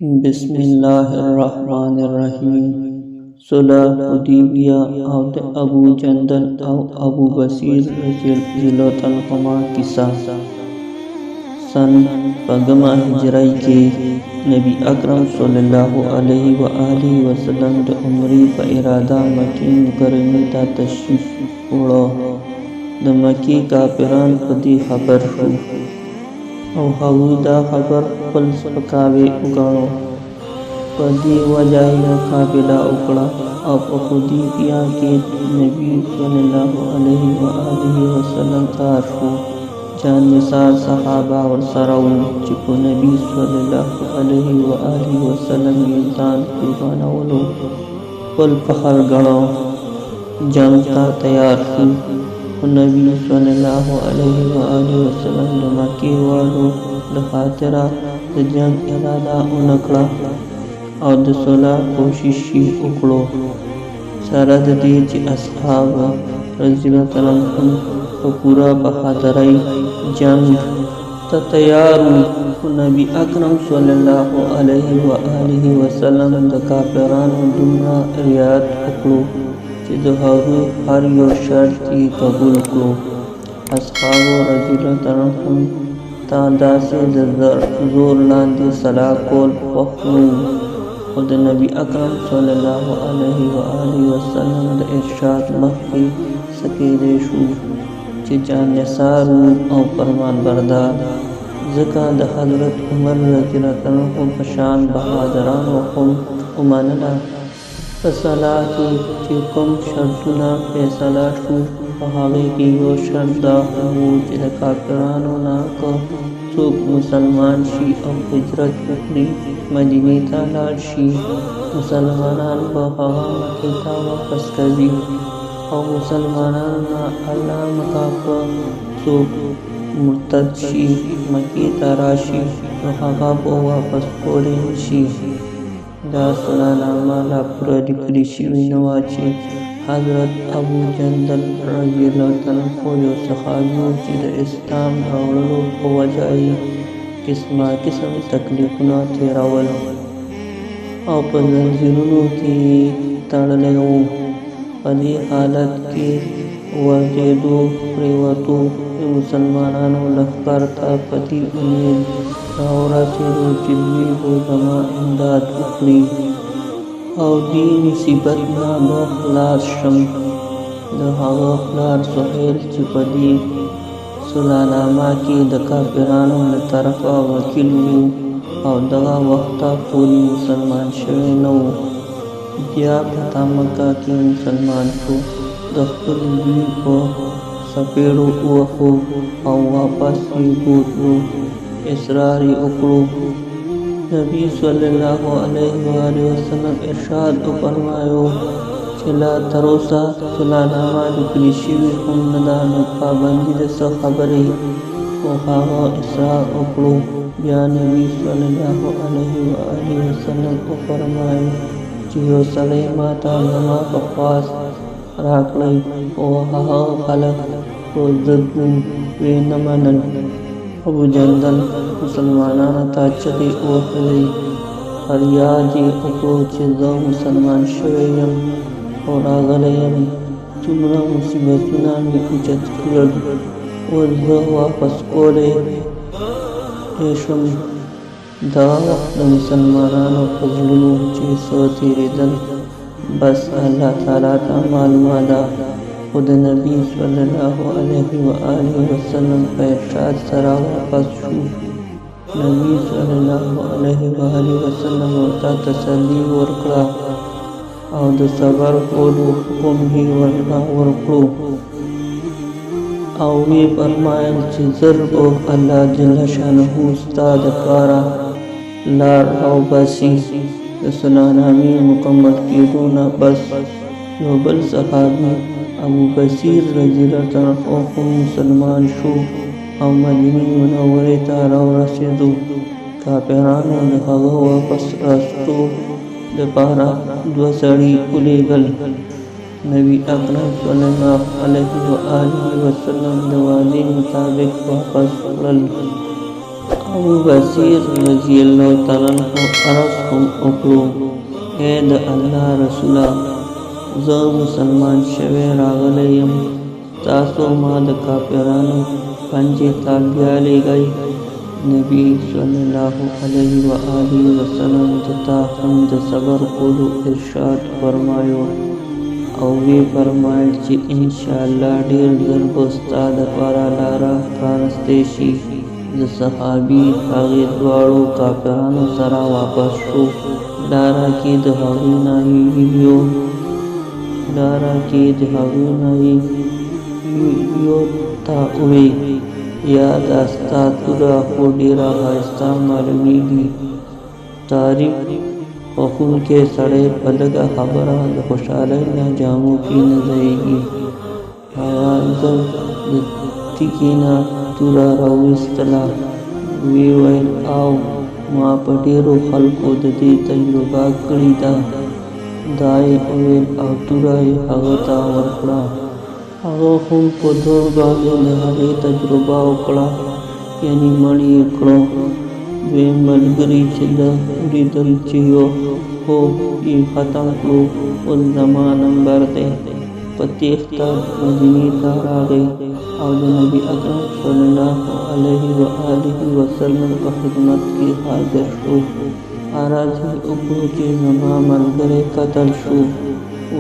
बिस्मिल्लाहिर्रहमानिर्रहीम। सुलह हुदैबिया और अबू जंदल और अबू बसीर रज़ियल्लाहु किस्सा। सन पगमा हिजराई के नबी अकरम सल्लल्लाहु अलैहि वसल्लम द उम्री प इरादा मक्की मुकर्रमी ता तशरीफ उड़ो। द मक्की काफिरान पदी खबर हो और हवुदा खबर पल पकावे उगाड़ो पदी वजह मुकाबला उकड़ा। अब हुदैबिया के नबी सल्लल्लाहु अलैहि वसल्लम तारफु जान निसार सहाबा और सराउ चिको नबी सल्लल्लाहु अलैहि वसल्लम इंसान कुर्बाना वलो पल पहर गणो जंगता तैयार हु। नबी सल्लल्लाहु अलैहि वसल्लम द मक्की वालो द खातिरा द जंग इरादा उनकड़ा और द सुलह कोशिशी उकड़ो। सरद दी च असहाब रज़ियल्लाहु अन्हुम पूरा बहादुराई जंग तैयारू। नबी अकरम सल्लल्लाहु अलैहि वसल्लम द काफिरान दुमरा रियात उकड़ो चिदहारू हर यो शर्ती कबूल करो। असहाब रज़ियल्लाहु अन्हुम तादा से जोर लांदे सलाह कोल पखनू खुद नबी अकरम सल्लल्लाहु अलैहि वसल्लम द इरशाद मक्की सकेरे शू च जान निसारू और फरमान बरदार ज़का द हज़रत उमर रज़ियल्लाहु अन्हु पशान बहादरान हुकुम उमानला फसलाह की चिकुम शर्तुना फैसला शू पहाड़े की यो शर्दा हो च काफिरानो ना को सुख मुसलमान शी और हिजरत उकड़ी मदीने तालार शी मुसलमानान बहा मक्का वापस करी और मुसलमानान ना अल्लाह मकाफा सुख मुर्तद शी मक्की ताराशी रहा बो वापस कोरे शी दा सुनानामा ला पूरा दिकरी शी विनवाची हज़रत अबू जंदल रज़ियल्लाहु अन्हु यो सहाबियों च इस्लाम रावलो को वजाई किस्म तकलीफना थेरावल और पजंजिलों की तड़ले पदी हालत के वजेदो प्रेवतो मुसलमानों लखकर था पति उम्मीद रावरा से चिल्ली हो जमा इमदाद उखड़ी और दी मुसीबत ना बखलास शम दहावा खलार सुहेल चिपदी सुलानामा की दका पिरानों ने तरफा वकील और दगा वक्ता पूरी मुसलमान शवे नौ बिया पता मक्का की मुसलमान को दफ्तर भी को सपेड़ो उहो और वापस ही बूटो इसरारी उकड़ो। नबी सल्लल्लाहु अलैहि वसल्लम इरशाद फरमायो चिला तरोसा सुलानामा दुकलिशी हम नदान पाबंदी दस खबरे वहावा इसरा उकड़ो। या नबी सल्लल्लाहु अलैहि वसल्लम फरमायो जियो सले माता नमा बकवास राखलई वहा खलक रोज़दुन वे नमनन। अबू जंदल मुसलमानान ताचदी ओहली हरियाजी उको चिज़ो मुसलमान शवेयम और आगलयम तुमरा मुसीबतुना में उचत करद वज़ो वापस कोले एशम दा मुसलमानान फजलुनु चे सोती रिदल बस अल्लाह ताला ता मालूमादा खुद नबी सल्लल्लाहु अलैहि वसल्लम का इरशाद सरा वापस शू। नबी सल्लल्लाहु अलैहि वसल्लम होता तसल्ली वरकड़ा और द सबर कोडू हुकुम ही वरना वरकड़ो और वे फरमायल चिजर ओ अल्लाह जल्ल शानहु उस्ताद पारा लार और बसी सुनाना में मुकम्मल कियो ना बस नोबल सहाबी अबू बसीर रज़ियल्लाहु अन्हु मुसलमान शो और मदीने मुनव्वरे ताराव रसीदो काफिरानो ने हवा वापस रस्तो दपारा दो सड़ी उलेगल। नबी अकरम सल्लल्लाहु अलैहि वसल्लम दवाज़े मुताबिक वापस उड़ल अबू बसीर रज़ियल्लाहु ताला अन्हु अरज़ हम उकड़ो ए द अल्लाह रसूला ज़ मुसलमान शवे रागले यम तासो मा द काफिरानो पंजे तालियाले गई नबी सल्लल्लाहु अलैहि व आलिहि वसल्लम जता हमद सबर कोलू इरशाद फरमायो और वे फरमाए कि इंशाअल्लाह ढेर ज़र उस्ताद पारा लारा प्रारस्तेशी ज सहाबी आगे द्वाड़ो काफिरानो सरा वापस शो लारा की दहावी नाही यो लारा की दहावी नाही यो ता उवे याद आस्ता तुरा को डेरा हास्ता मालूमी तारीफ वकुल के सड़े पलगा खबरा खुशाल न जामों की न जाएगी ना तुरा रविस्तला वे वैल आओ माँ पटेरो खल को दे तजुर्बा कड़ीदा दाए अवेल तुरा हगता वरपड़ा अगो हम पदोर बागे नहारे तजुर्बा उकड़ा यानी मणि उकड़ो वे मलगरी चिल्ला उड़ी दल चियो हो ये खत्म को उस ज़मान नंबर दे पतिख्ता मदीनी तारा गई और नबी अकरम सल्लल्लाहु अलैहि व आलिहि वसल्लम का खिदमत की हाजिर शो आराजी उकड़ो के ज़मा मलगरे कतल शो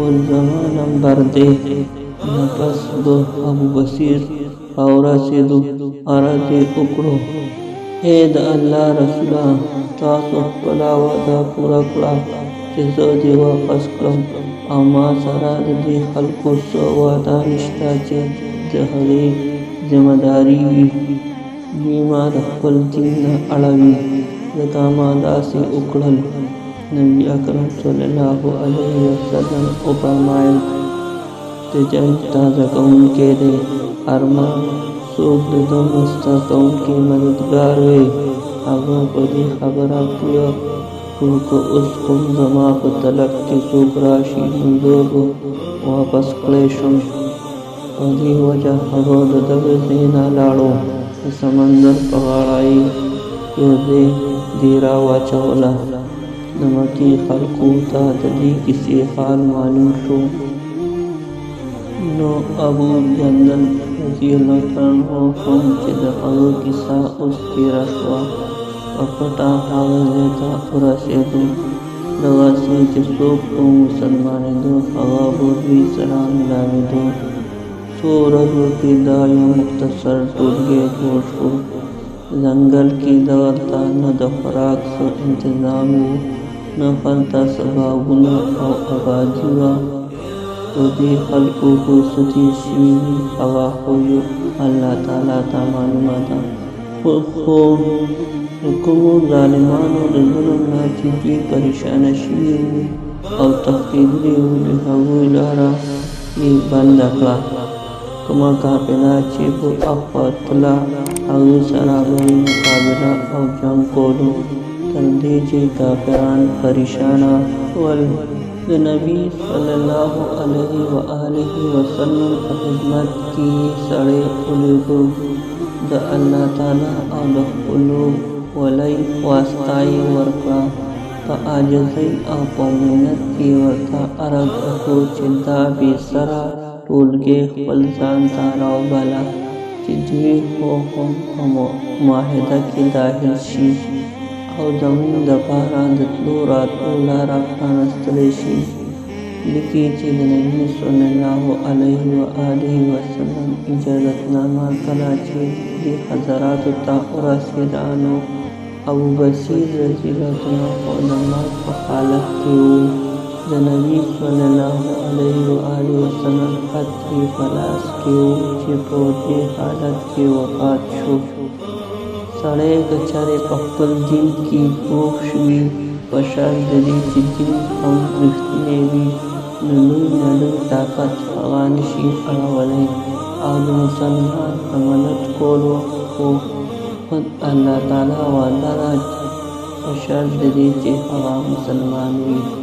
उस ज़मान नंबर दे नफस दो अबू बसीर और से दो आराजे उकड़ो ए द अल्लाह रसूला तासो पला वादा पूरा कड़ा जिसो देवा फसकम अमा सरा दे खलको सो वादा निष्ठा चे जहरे जिम्मेदारी बीमा रखल जिन्ना अड़वी जकामा दासी उकड़ल नबी अकरम सल्लल्लाहु अलैहि वसल्लम उपमाए तजन ताज़ा कौन के दे अरमा सूख दो मस्ता कौन के मददगार वे अगो बदी खबरा पूरा को उस कुम जमा को तलक के सूख राशि मंजूर को वापस क्लेशम बदी वजह अगो दब सेना लाड़ो समंदर पगाड़ाई यो दे दीरा वाचौला नमकी खलकूता तदी किसी हाल मालूम शो नो अबू जंदल रज़ियल्लाहु अन्हु हम चिद अगो किसा उसकी रशवा अपटा हावल देता पूरा से दो दवा से जिसोक को मुसलमान दो हवा बोली सलाम लावे दो सूरज की दायो मुख्तसर टूट गए जोश को जंगल की दौलता न दफराक सो इंतजाम न फलता सबागुना और आबाजीवा उदी खलको को सती शिवी हवा हो यो अल्लाह ताला ता मालूमाता को हुकुम जालिमान और जुल्म ना चीज़ी परेशान शिवी और तख्तीरी हुई हवो इलारा ये बंद अकला कमा का पिला चेबो अफ़तला अगु सराबरी मुकाबला और जंग कोलो तंदीजे का पैरान परेशाना वल नबी सल्लल्लाहु अलैहि व आलिहि वसल्लम की खिदमत की सड़े उलगो द अल्लाह ताला और उलू वलई वास्ताई वर्का का आजज़ई और पौमिनत की वर्का अरग को चिंता बेसरा टूल के फलसान तारा बाला चिजवी हो हम माहिदा की दाहिल शी और जमीन दपारा दतलो रातो लारा खानस्तलेशी लिखी चीज नबी सल्लल्लाहु अलैहि व आलिहि वसल्लम इजाज़तनामा कला चीज ये हज़रात ताउरा सिरानो अबू बसीर रज़ियल्लाहु अन्हु नमाज पर हालत के वो नबी सल्लल्लाहु अलैहि व आलिहि वसल्लम हत्ती फलास के वो चिपोते हालत के वफ़ात शो सड़े गचारे पप्पल दिन की पोषवी पशार दरी जिन हम रिश्ते भी नलू ताकत अगानशी अड़वले और मुसलमान अमलत कोलो को खुद अल्लाह ताला वाला राज पशार दरी जे हवा मुसलमान हुई